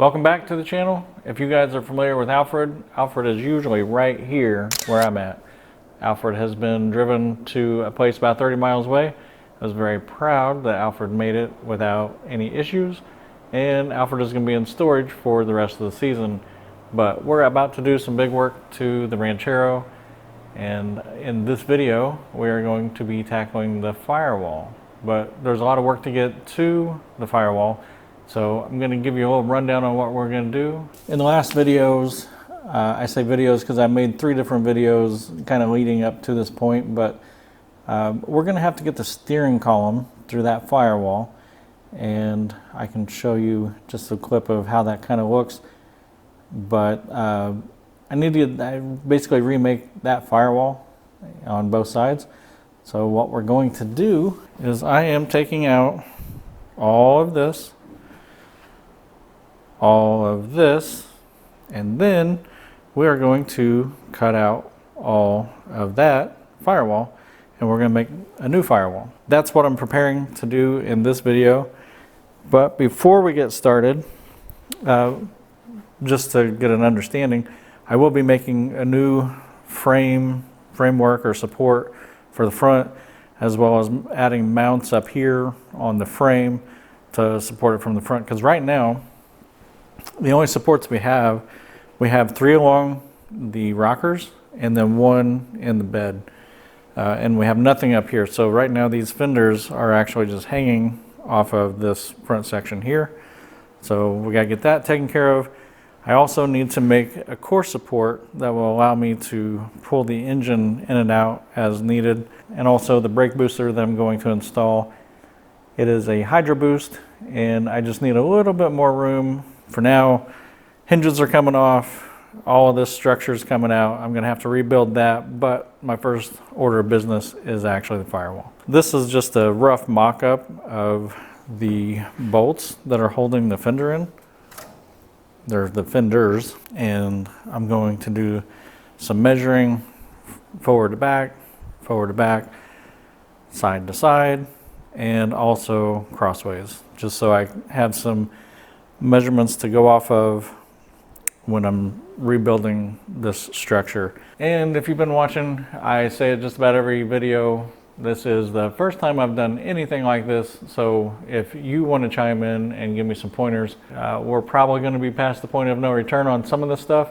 Welcome back to the channel. If you guys are familiar with Alfred, Alfred is usually right here where I'm at. Alfred has been driven to a place about 30 miles away. I was very proud that Alfred made it without any issues, and Alfred is going to be in storage for the rest of the season. But we're about to do some big work to the Ranchero, and in this video we are going to be tackling the firewall. But there's a lot of work to get to the firewall, so I'm going to give you a little rundown on what we're going to do. In the last videos, I say videos because I made 3 different videos kind of leading up to this point, but we're going to have to get the steering column through that firewall, and I can show you just a clip of how that kind of looks. But I need to basically remake that firewall on both sides. So what we're going to do is I am taking out all of this, and then we are going to cut out all of that firewall, and we're going to make a new firewall. That's what I'm preparing to do in this video. But before we get started, just to get an understanding, I will be making a new framework or support for the front, as well as adding mounts up here on the frame to support it from the front. Because right now, the only supports we have 3 along the rockers and then 1 in the bed. And we have nothing up here. So right now these fenders are actually just hanging off of this front section here. So we got to get that taken care of. I also need to make a core support that will allow me to pull the engine in and out as needed, and also the brake booster that I'm going to install. It is a Hydro Boost, and I just need a little bit more room. For now, hinges are coming off, all of this structure is coming out. I'm going to have to rebuild that, but my first order of business is actually the firewall. This is just a rough mock-up of the bolts that are holding the fender in. They're the fenders, and I'm going to do some measuring forward to back, side to side, and also crossways, just so I have some measurements to go off of when I'm rebuilding this structure. And if you've been watching, I say it just about every video, this is the first time I've done anything like this. So if you want to chime in and give me some pointers, we're probably going to be past the point of no return on some of this stuff,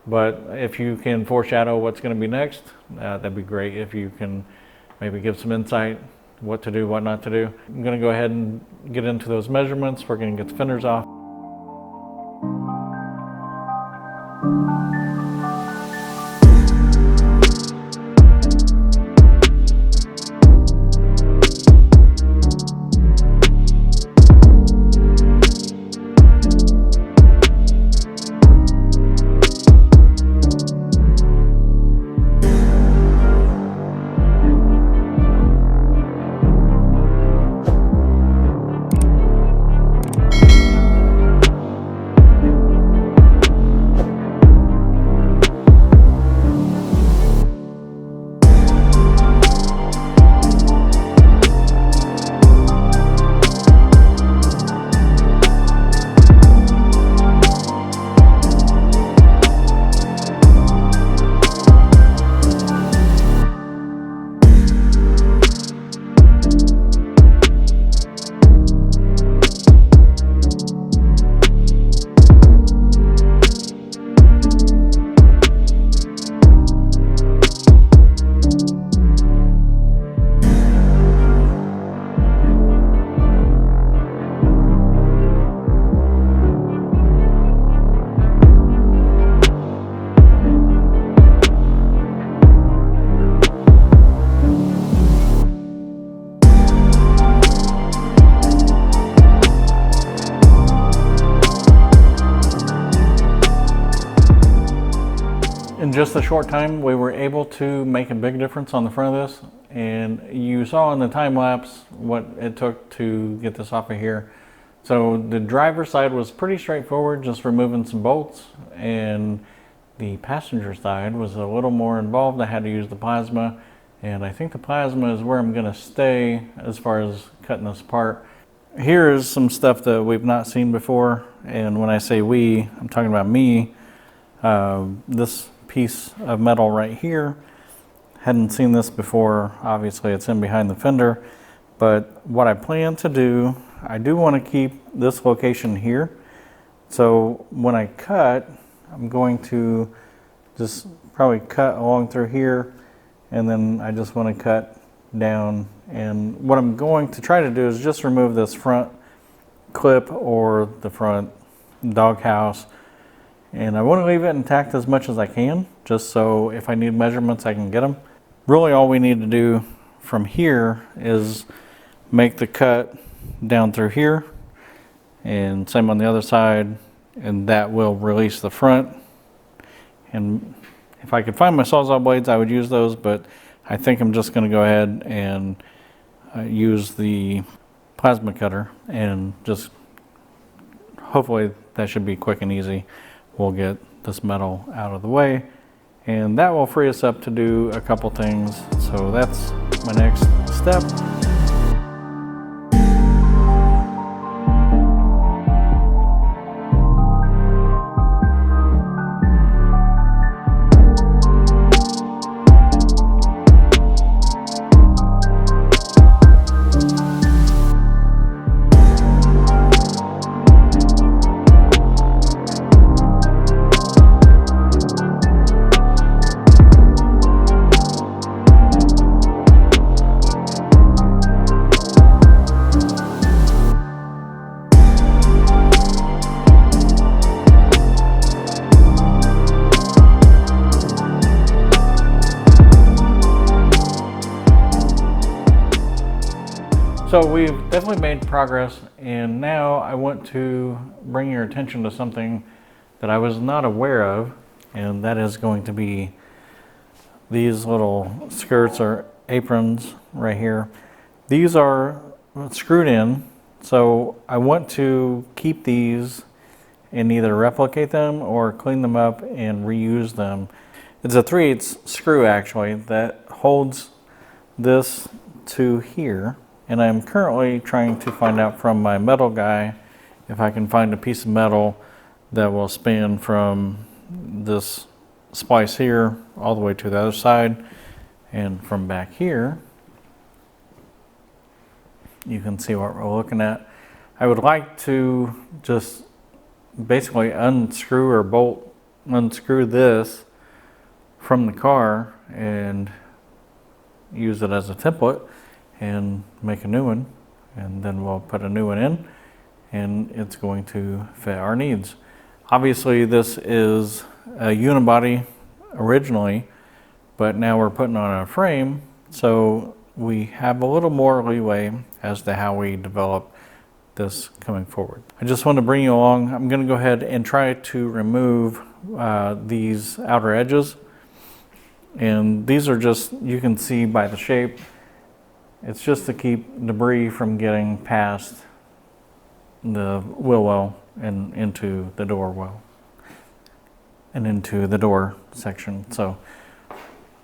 but if you can foreshadow what's going to be next, that'd be great. If you can maybe give some insight, what to do, what not to do. I'm going to go ahead and get into those measurements. We're going to get the fenders off. In just a short time, we were able to make a big difference on the front of this, and you saw in the time lapse what it took to get this off of here. So the driver's side was pretty straightforward, just removing some bolts, and the passenger side was a little more involved. I had to use the plasma, and I think the plasma is where I'm going to stay as far as cutting this apart. here is some stuff that we've not seen before, and when I say we, I'm talking about me. This piece of metal right here, hadn't seen this before. Obviously it's in behind the fender, but what I plan to do, I do want to keep this location here. So when I cut, I'm going to just probably cut along through here, and then I just want to cut down. And what I'm going to try to do is just remove this front clip or the front doghouse, and I want to leave it intact as much as I can, just so if I need measurements I can get them. Really all we need to do from here is make the cut down through here, and same on the other side, and that will release the front. And if I could find my Sawzall blades, I would use those, but I think I'm just going to go ahead and use the plasma cutter, and just hopefully that should be quick and easy. We'll get this metal out of the way, and that will free us up to do a couple things. So that's my next step. So we've definitely made progress, and now I want to bring your attention to something that I was not aware of, and that is going to be these little skirts or aprons right here. These are screwed in, so I want to keep these and either replicate them or clean them up and reuse them. It's a 3/8 screw actually that holds this to here. And I'm currently trying to find out from my metal guy if I can find a piece of metal that will span from this splice here all the way to the other side. And from back here, you can see what we're looking at. I would like to just basically unscrew or unscrew this from the car and use it as a template and make a new one, and then we'll put a new one in, and it's going to fit our needs. Obviously this is a unibody originally, but now we're putting on a frame, so we have a little more leeway as to how we develop this coming forward. I just want to bring you along. I'm going to go ahead and try to remove these outer edges, and these are just, you can see by the shape, it's just to keep debris from getting past the wheel well and into the door well and into the door section. So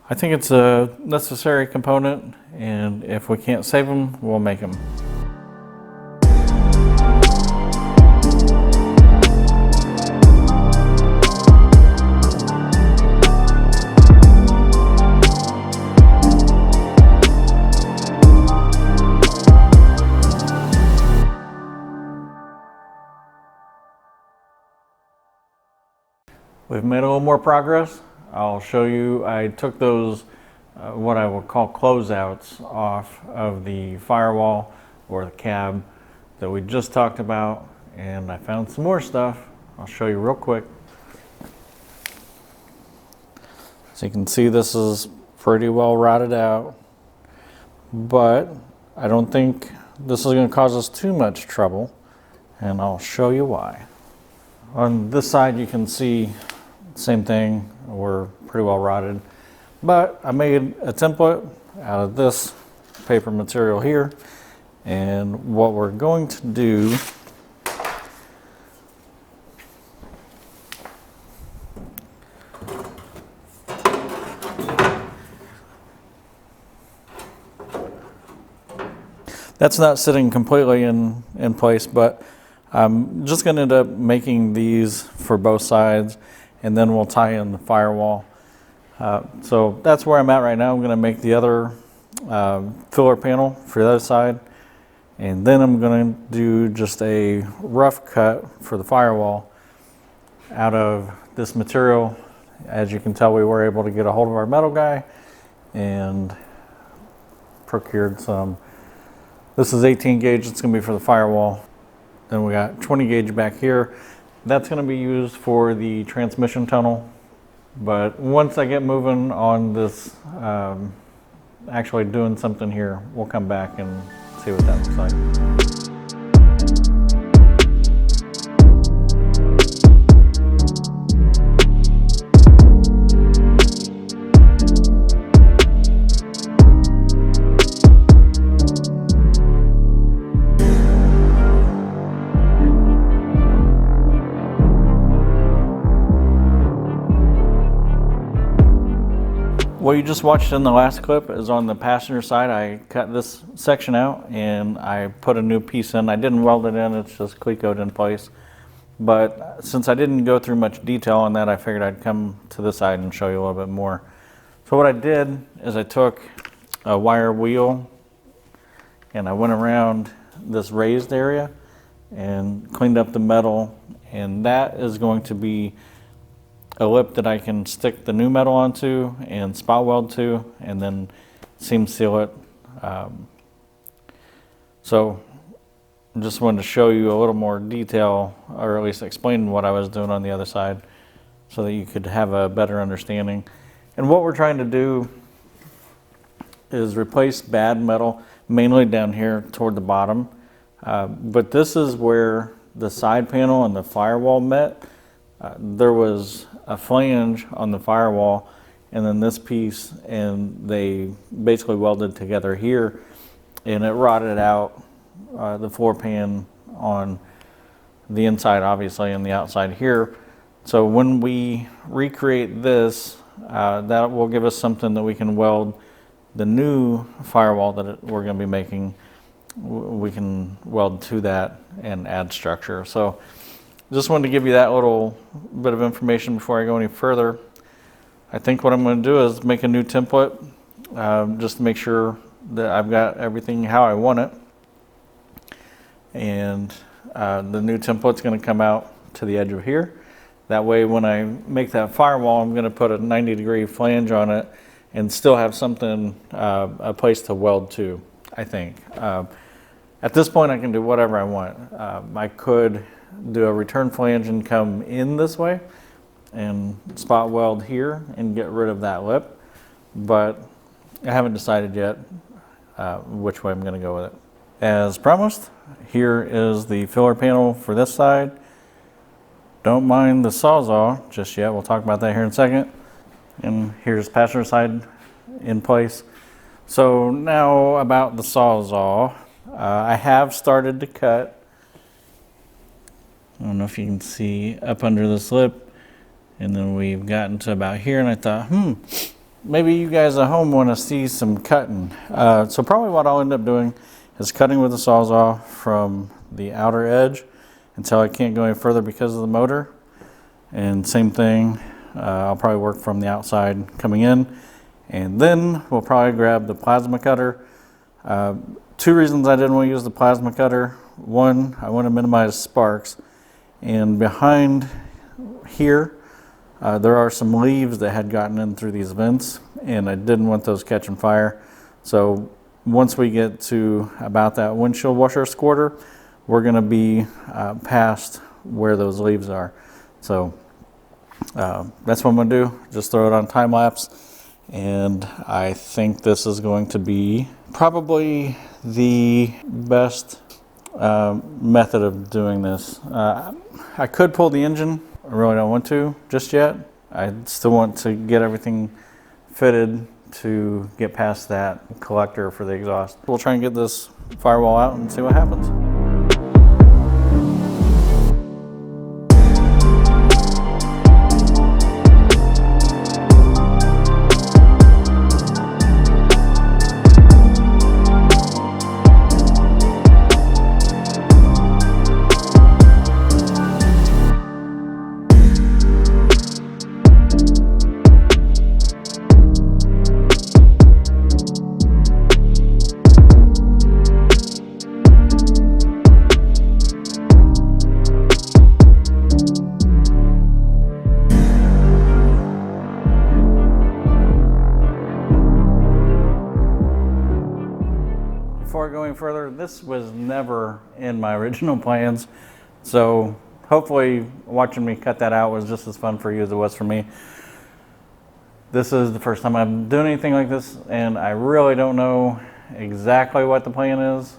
I think it's a necessary component, and if we can't save them, we'll make them. We've made a little more progress. I'll show you, I took those, what I will call closeouts off of the firewall or the cab that we just talked about, and I found some more stuff. I'll show you real quick. So you can see this is pretty well rotted out, but I don't think this is going to cause us too much trouble, and I'll show you why. On this side you can see same thing, we're pretty well rotted, but I made a template out of this paper material here, and what we're going to do That's not sitting completely in place, but I'm just going to end up making these for both sides, and then we'll tie in the firewall. So that's where I'm at right now. I'm going to make the other filler panel for the other side, and then I'm going to do just a rough cut for the firewall out of this material. As you can tell, we were able to get a hold of our metal guy and procured some. This is 18 gauge, it's going to be for the firewall. Then we got 20 gauge back here. That's going to be used for the transmission tunnel. But once I get moving on this, actually doing something here, we'll come back and see what that looks like. What you just watched in the last clip is on the passenger side. I cut this section out and I put a new piece in. I didn't weld it in, it's just clecoed in place. But since I didn't go through much detail on that, I figured I'd come to this side and show you a little bit more. So what I did is I took a wire wheel and I went around this raised area and cleaned up the metal, and that is going to be a lip that I can stick the new metal onto and spot weld to, and then seam seal it. So just wanted to show you a little more detail, or at least explain what I was doing on the other side so that you could have a better understanding. And what we're trying to do is replace bad metal, mainly down here toward the bottom. But this is where the side panel and the firewall met. There was a flange on the firewall and then this piece, and they basically welded together here, and it rotted out the floor pan on the inside obviously and the outside here. So when we recreate this, that will give us something that we can weld the new firewall that we're going to be making. We can weld to that and add structure. So just wanted to give you that little bit of information before I go any further. I think what I'm going to do is make a new template, just to make sure that I've got everything how I want it. And the new template's going to come out to the edge of here. That way when I make that firewall, I'm going to put a 90-degree flange on it and still have something, a place to weld to, I think. At this point I can do whatever I want. I could do a return flange and come in this way and spot weld here and get rid of that lip, but I haven't decided yet which way I'm going to go with it. As promised, here is the filler panel for this side. Don't mind the sawzall just yet, we'll talk about that here in a second. And here's passenger side in place. So now about the sawzall, I have started to cut. I don't know if you can see up under this lip, and then we've gotten to about here, and I thought, maybe you guys at home want to see some cutting. So probably what I'll end up doing is cutting with the sawzall from the outer edge until I can't go any further because of the motor. And same thing, I'll probably work from the outside coming in, and then we'll probably grab the plasma cutter. Two reasons I didn't want to use the plasma cutter. One, I want to minimize sparks. And behind here, there are some leaves that had gotten in through these vents, and I didn't want those catching fire. So once we get to about that windshield washer squirter, we're going to be past where those leaves are. So that's what I'm going to do. Just throw it on time lapse, and I think this is going to be probably the best method of doing this. I could pull the engine. I really don't want to just yet. I still want to get everything fitted to get past that collector for the exhaust. We'll try and get this firewall out and see what happens. this was never in my original plans. So hopefully watching me cut that out was just as fun for you as it was for me. This is the first time I'm doing anything like this, and I really don't know exactly what the plan is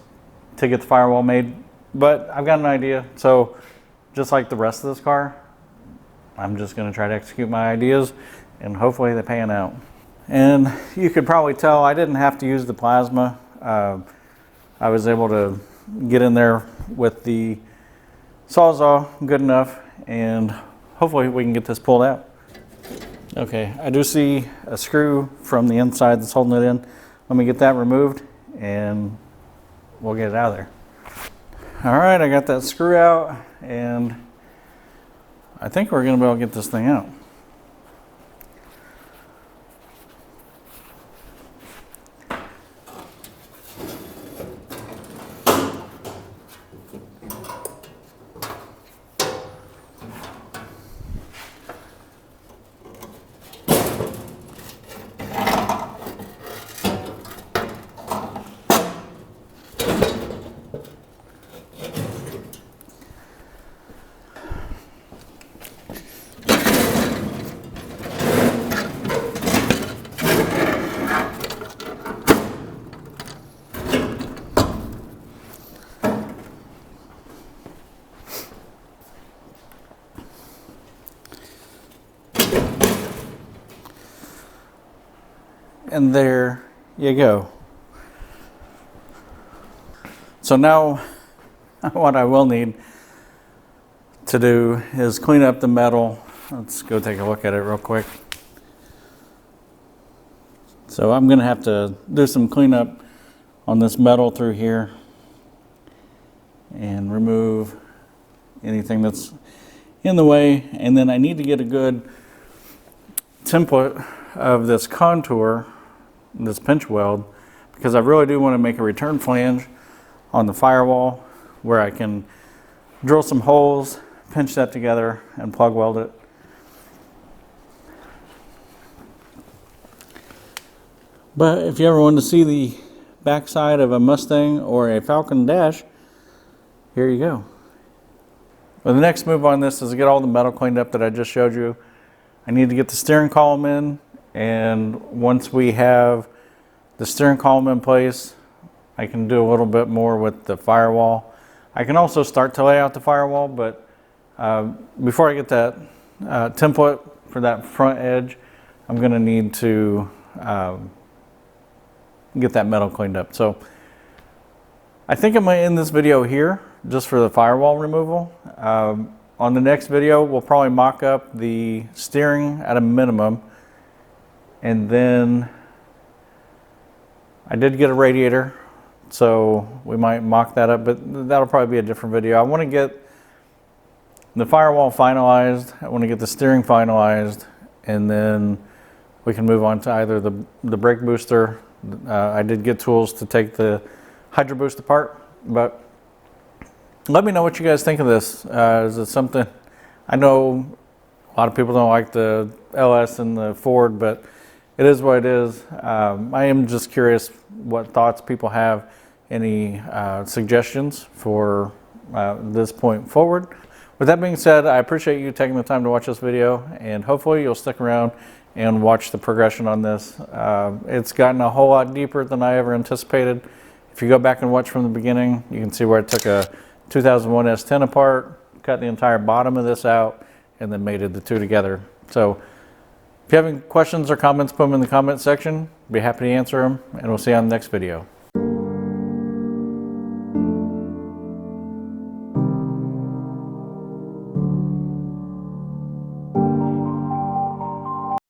to get the firewall made, but I've got an idea. So just like the rest of this car, I'm just going to try to execute my ideas, and hopefully they pan out. And you could probably tell I didn't have to use the plasma. I was able to get in there with the Sawzall good enough, and hopefully we can get this pulled out. Okay, I do see a screw from the inside that's holding it in. Let me get that removed and we'll get it out of there. All right, I got that screw out, and I think we're gonna be able to get this thing out. And there you go. So now what I will need to do is clean up the metal. Let's go take a look at it real quick. So I'm going to have to do some cleanup on this metal through here and remove anything that's in the way. And then I need to get a good template of this contour, this pinch weld, because I really do want to make a return flange on the firewall where I can drill some holes, pinch that together, and plug weld it. But if you ever want to see the backside of a Mustang or a Falcon Dash, here you go. Well, the next move on this is to get all the metal cleaned up that I just showed you. I need to get the steering column in, and once we have the steering column in place, I can do a little bit more with the firewall. I can also start to lay out the firewall, but before I get that template for that front edge, I'm going to need to get that metal cleaned up. So I think I'm going to end this video here just for the firewall removal. On the next video, we'll probably mock up the steering at a minimum, and then I did get a radiator, so we might mock that up, but that'll probably be a different video. I want to get the firewall finalized, I want to get the steering finalized, and then we can move on to either the brake booster. I did get tools to take the Hydro Boost apart, but let me know what you guys think of this. Is it something, I know a lot of people don't like the LS and the Ford, but it is what it is. I am just curious what thoughts people have, any suggestions for this point forward. With that being said, I appreciate you taking the time to watch this video, and hopefully you'll stick around and watch the progression on this. It's gotten a whole lot deeper than I ever anticipated. If you go back and watch from the beginning, you can see where I took a 2001 S10 apart, cut the entire bottom of this out, and then mated the two together. So if you have any questions or comments, put them in the comment section. Be happy to answer them, and we'll see you on the next video.